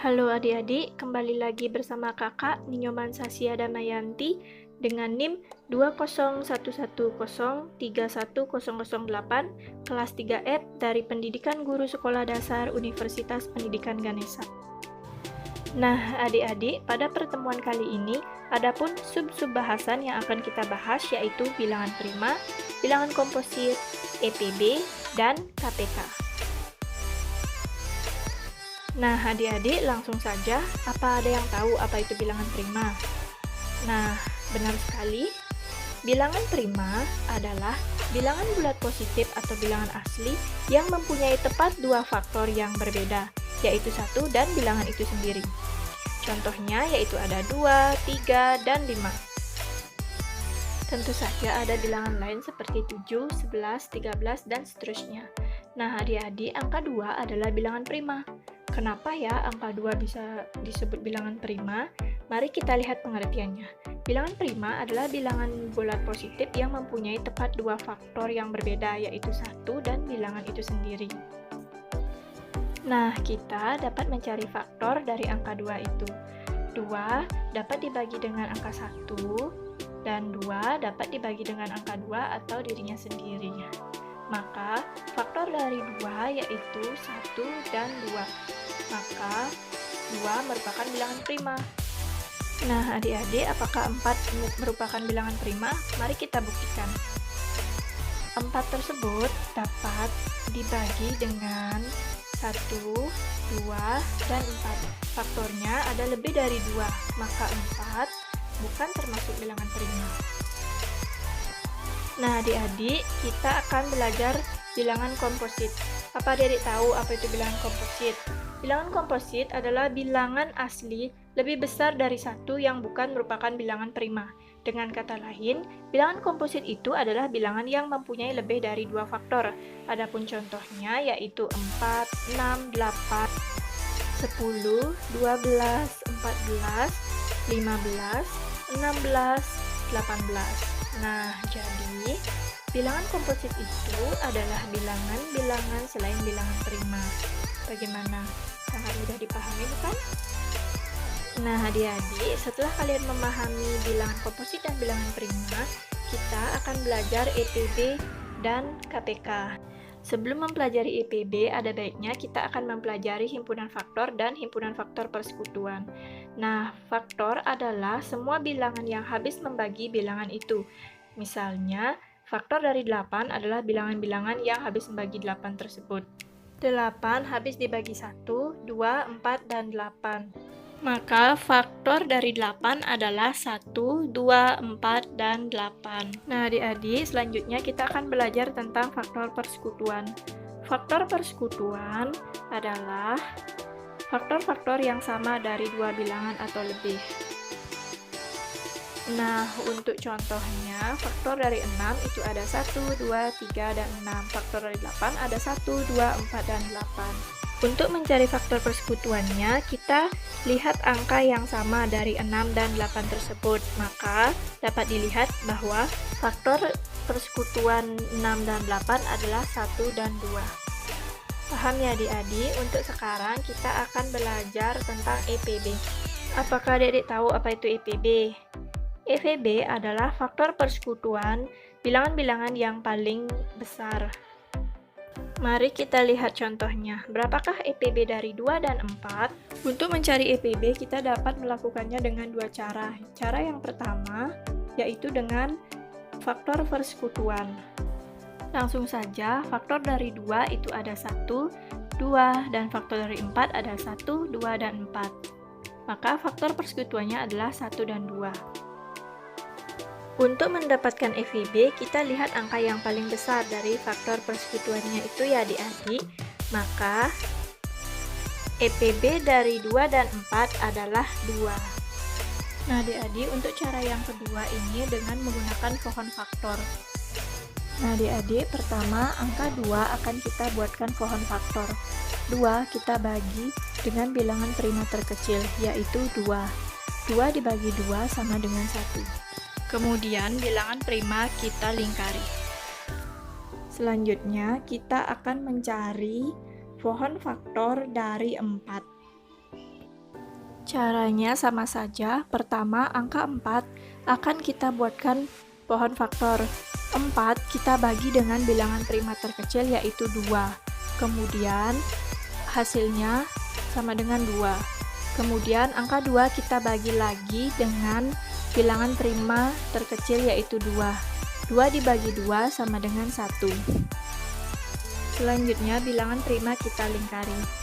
Halo adik-adik, kembali lagi bersama kakak Ninyoman Sasya Damayanti dengan NIM 20110310008 kelas 3F dari Pendidikan Guru Sekolah Dasar Universitas Pendidikan Ganesha. Nah, adik-adik, pada pertemuan kali ini adapun sub-sub bahasan yang akan kita bahas yaitu bilangan prima, bilangan komposit, EPB, dan KPK. Nah, adik-adik langsung saja, apa ada yang tahu apa itu bilangan prima? Nah, benar sekali. Bilangan prima adalah bilangan bulat positif atau bilangan asli yang mempunyai tepat dua faktor yang berbeda, yaitu 1 dan bilangan itu sendiri. Contohnya yaitu ada 2, 3, dan 5. Tentu saja ada bilangan lain seperti 7, 11, 13, dan seterusnya. Nah, adik-adik, angka 2 adalah bilangan prima. Kenapa ya angka 2 bisa disebut bilangan prima? Mari kita lihat pengertiannya. Bilangan prima adalah bilangan bulat positif yang mempunyai tepat dua faktor yang berbeda, yaitu 1 dan bilangan itu sendiri. Nah, kita dapat mencari faktor dari angka 2 itu. 2 dapat dibagi dengan angka 1, dan 2 dapat dibagi dengan angka 2 atau dirinya sendiri. Maka, faktor dari 2 yaitu 1 dan 2. Maka, 2 merupakan bilangan prima. Nah, adik-adik, apakah 4 merupakan bilangan prima? Mari kita buktikan. 4 tersebut dapat dibagi dengan 1, 2, dan 4. Faktornya ada lebih dari 2, maka 4 bukan termasuk bilangan prima. Nah, adik-adik, kita akan belajar bilangan komposit. Apa adik-adik tahu apa itu bilangan komposit? Bilangan komposit adalah bilangan asli lebih besar dari 1 yang bukan merupakan bilangan prima. Dengan kata lain, bilangan komposit itu adalah bilangan yang mempunyai lebih dari 2 faktor. Adapun contohnya yaitu 4, 6, 8, 10, 12, 14, 15, 16, 18. Nah, jadi bilangan komposit itu adalah bilangan-bilangan selain bilangan prima. Bagaimana? Sangat mudah dipahami, bukan? Nah, adik-adik, setelah kalian memahami bilangan komposit dan bilangan prima, kita akan belajar EPB dan KPK. Sebelum mempelajari EPB, ada baiknya kita akan mempelajari himpunan faktor dan himpunan faktor persekutuan. Nah, faktor adalah semua bilangan yang habis membagi bilangan itu. Misalnya, faktor dari 8 adalah bilangan-bilangan yang habis membagi 8 tersebut. 8 habis dibagi 1, 2, 4, dan 8. Maka faktor dari 8 adalah 1, 2, 4, dan 8. Nah, adik-adik, selanjutnya kita akan belajar tentang faktor persekutuan. Faktor persekutuan adalah faktor-faktor yang sama dari dua bilangan atau lebih. Nah, untuk contohnya, faktor dari 6 itu ada 1, 2, 3, dan 6. Faktor dari 8 ada 1, 2, 4, dan 8. Untuk mencari faktor persekutuannya, kita lihat angka yang sama dari 6 dan 8 tersebut. Maka, dapat dilihat bahwa faktor persekutuan 6 dan 8 adalah 1 dan 2. Paham ya adik-adik? Untuk sekarang, kita akan belajar tentang EPB. Apakah adik-adik tahu apa itu EPB? EPB adalah faktor persekutuan bilangan-bilangan yang paling besar. Mari kita lihat contohnya. Berapakah EPB dari 2 dan 4? Untuk mencari EPB, kita dapat melakukannya dengan dua cara. Cara yang pertama, yaitu dengan faktor persekutuan. Langsung saja, faktor dari 2 itu ada 1, 2, dan faktor dari 4 ada 1, 2, dan 4. Maka faktor persekutuannya adalah 1 dan 2. Untuk mendapatkan EPB, kita lihat angka yang paling besar dari faktor persekutuannya itu ya adik-adik. Maka EPB dari 2 dan 4 adalah 2. Nah adik-adik, untuk cara yang kedua ini dengan menggunakan pohon faktor. Nah adik-adik, pertama angka 2 akan kita buatkan pohon faktor. 2 kita bagi dengan bilangan prima terkecil, yaitu 2. 2 dibagi 2 sama dengan 1. Kemudian bilangan prima kita lingkari. Selanjutnya kita akan mencari pohon faktor dari 4. Caranya sama saja. Pertama, angka 4 akan kita buatkan pohon faktor. 4 kita bagi dengan bilangan prima terkecil yaitu 2. Kemudian hasilnya sama dengan 2. Kemudian angka 2 kita bagi lagi dengan bilangan prima terkecil yaitu 2. 2 dibagi 2 sama dengan 1. Selanjutnya bilangan prima kita lingkari.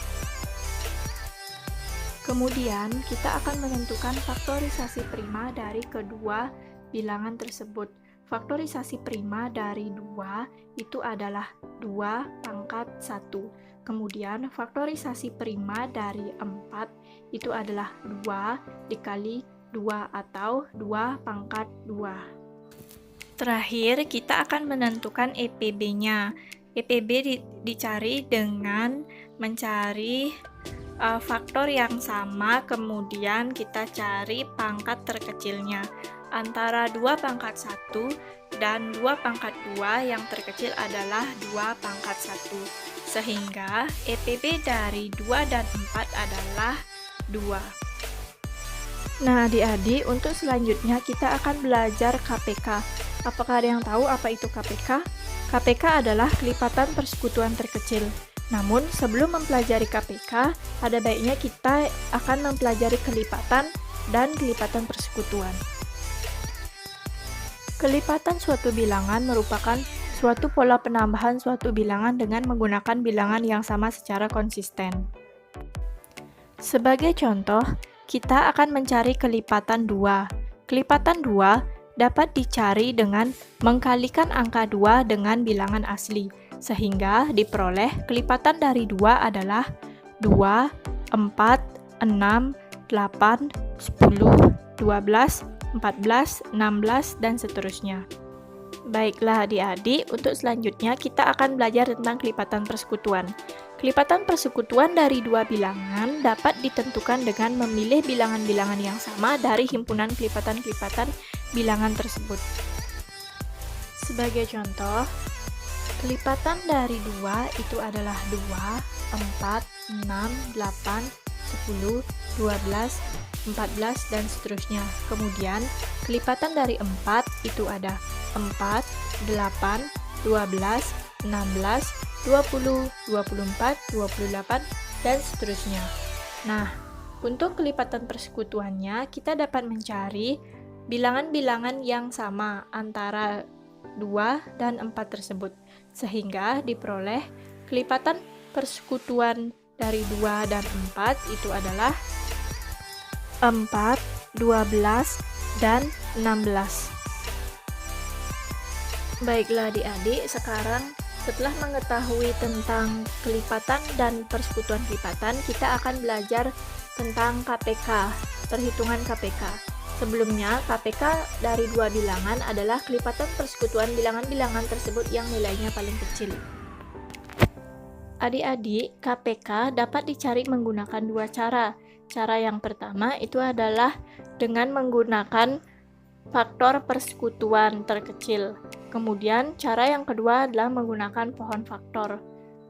Kemudian, kita akan menentukan faktorisasi prima dari kedua bilangan tersebut. Faktorisasi prima dari 2 itu adalah 2 pangkat 1. Kemudian, faktorisasi prima dari 4 itu adalah 2 dikali 2 atau 2 pangkat 2. Terakhir, kita akan menentukan EPB-nya. EPB dicari dengan mencari faktor yang sama, kemudian kita cari pangkat terkecilnya. Antara 2 pangkat 1 dan 2 pangkat 2 yang terkecil adalah 2 pangkat 1. Sehingga EPB dari 2 dan 4 adalah 2. Nah, adik-adik, untuk selanjutnya kita akan belajar KPK. Apakah ada yang tahu apa itu KPK? KPK adalah kelipatan persekutuan terkecil. Namun, sebelum mempelajari KPK, ada baiknya kita akan mempelajari kelipatan dan kelipatan persekutuan. Kelipatan suatu bilangan merupakan suatu pola penambahan suatu bilangan dengan menggunakan bilangan yang sama secara konsisten. Sebagai contoh, kita akan mencari kelipatan 2. Kelipatan 2 dapat dicari dengan mengkalikan angka 2 dengan bilangan asli, sehingga diperoleh kelipatan dari 2 adalah 2, 4, 6, 8, 10, 12, 14, 16, dan seterusnya. Baiklah adik-adik, untuk selanjutnya kita akan belajar tentang kelipatan persekutuan. Kelipatan persekutuan dari dua bilangan dapat ditentukan dengan memilih bilangan-bilangan yang sama dari himpunan kelipatan-kelipatan bilangan tersebut. Sebagai contoh, kelipatan dari 2 itu adalah 2, 4, 6, 8, 10, 12, 14, dan seterusnya. Kemudian, kelipatan dari 4 itu ada 4, 8, 12, 16, 20, 24, 28, dan seterusnya. Nah, untuk kelipatan persekutuannya, kita dapat mencari bilangan-bilangan yang sama antara 2 dan 4 tersebut, sehingga diperoleh kelipatan persekutuan dari 2 dan 4 itu adalah 4, 12, dan 16. Baiklah adik-adik, sekarang setelah mengetahui tentang kelipatan dan persekutuan kelipatan, kita akan belajar tentang KPK, perhitungan KPK. Sebelumnya, KPK dari dua bilangan adalah kelipatan persekutuan bilangan-bilangan tersebut yang nilainya paling kecil. Adik-adik, KPK dapat dicari menggunakan dua cara. Cara yang pertama itu adalah dengan menggunakan faktor persekutuan terkecil. Kemudian, cara yang kedua adalah menggunakan pohon faktor.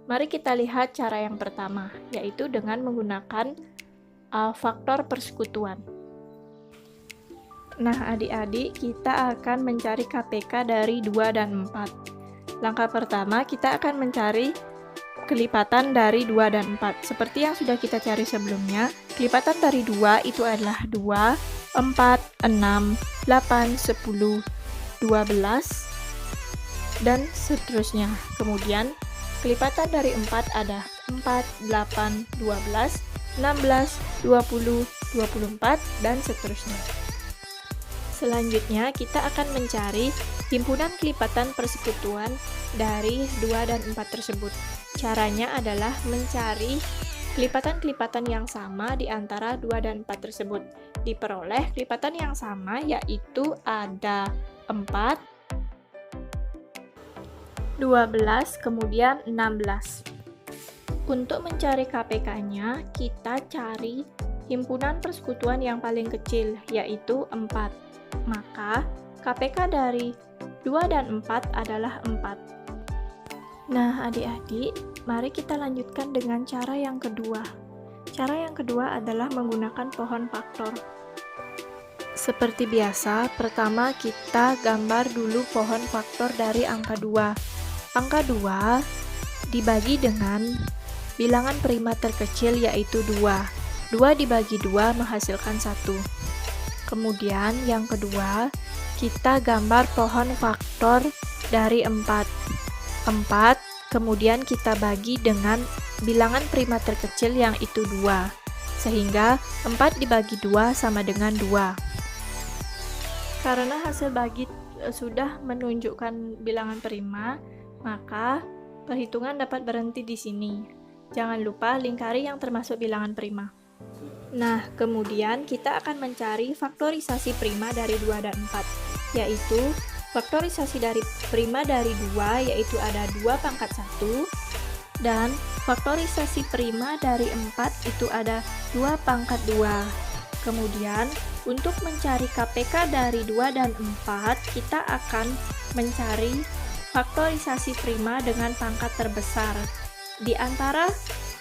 Mari kita lihat cara yang pertama, yaitu dengan menggunakan faktor persekutuan. Nah, adik-adik, kita akan mencari KPK dari 2 dan 4. Langkah pertama, kita akan mencari kelipatan dari 2 dan 4. Seperti yang sudah kita cari sebelumnya, kelipatan dari 2 itu adalah 2, 4, 6, 8, 10, 12, dan seterusnya. Kemudian, kelipatan dari 4 ada 4, 8, 12, 16, 20, 24, dan seterusnya. Selanjutnya, kita akan mencari himpunan kelipatan persekutuan dari 2 dan 4 tersebut. Caranya adalah mencari kelipatan-kelipatan yang sama di antara 2 dan 4 tersebut. Diperoleh kelipatan yang sama, yaitu ada 4, 12, kemudian 16. Untuk mencari KPK-nya, kita cari himpunan persekutuan yang paling kecil, yaitu 4. Maka, KPK dari 2 dan 4 adalah 4. Nah, adik-adik, mari kita lanjutkan dengan cara yang kedua. Cara yang kedua adalah menggunakan pohon faktor. Seperti biasa, pertama kita gambar dulu pohon faktor dari angka 2. Angka 2 dibagi dengan bilangan prima terkecil yaitu 2. 2 dibagi 2 menghasilkan 1. Kemudian yang kedua, kita gambar pohon faktor dari 4. 4 kemudian kita bagi dengan bilangan prima terkecil yang itu 2. Sehingga 4 dibagi 2 sama dengan 2. Karena hasil bagi sudah menunjukkan bilangan prima, maka perhitungan dapat berhenti di sini. Jangan lupa lingkari yang termasuk bilangan prima. Nah, kemudian kita akan mencari faktorisasi prima dari 2 dan 4, yaitu faktorisasi dari prima dari 2 yaitu ada 2 pangkat 1, dan faktorisasi prima dari 4 itu ada 2 pangkat 2. Kemudian, untuk mencari KPK dari 2 dan 4, kita akan mencari faktorisasi prima dengan pangkat terbesar. Di antara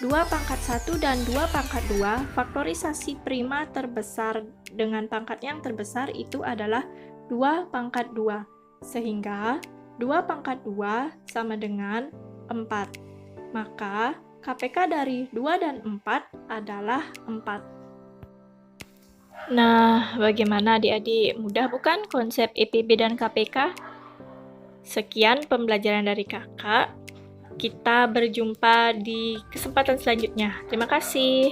2 pangkat 1 dan 2 pangkat 2, faktorisasi prima terbesar dengan pangkat yang terbesar itu adalah 2 pangkat 2. Sehingga 2 pangkat 2 sama dengan 4. Maka KPK dari 2 dan 4 adalah 4. Nah, bagaimana adik-adik? Mudah bukan konsep EPB dan KPK? Sekian pembelajaran dari kakak. Kita berjumpa di kesempatan selanjutnya. Terima kasih.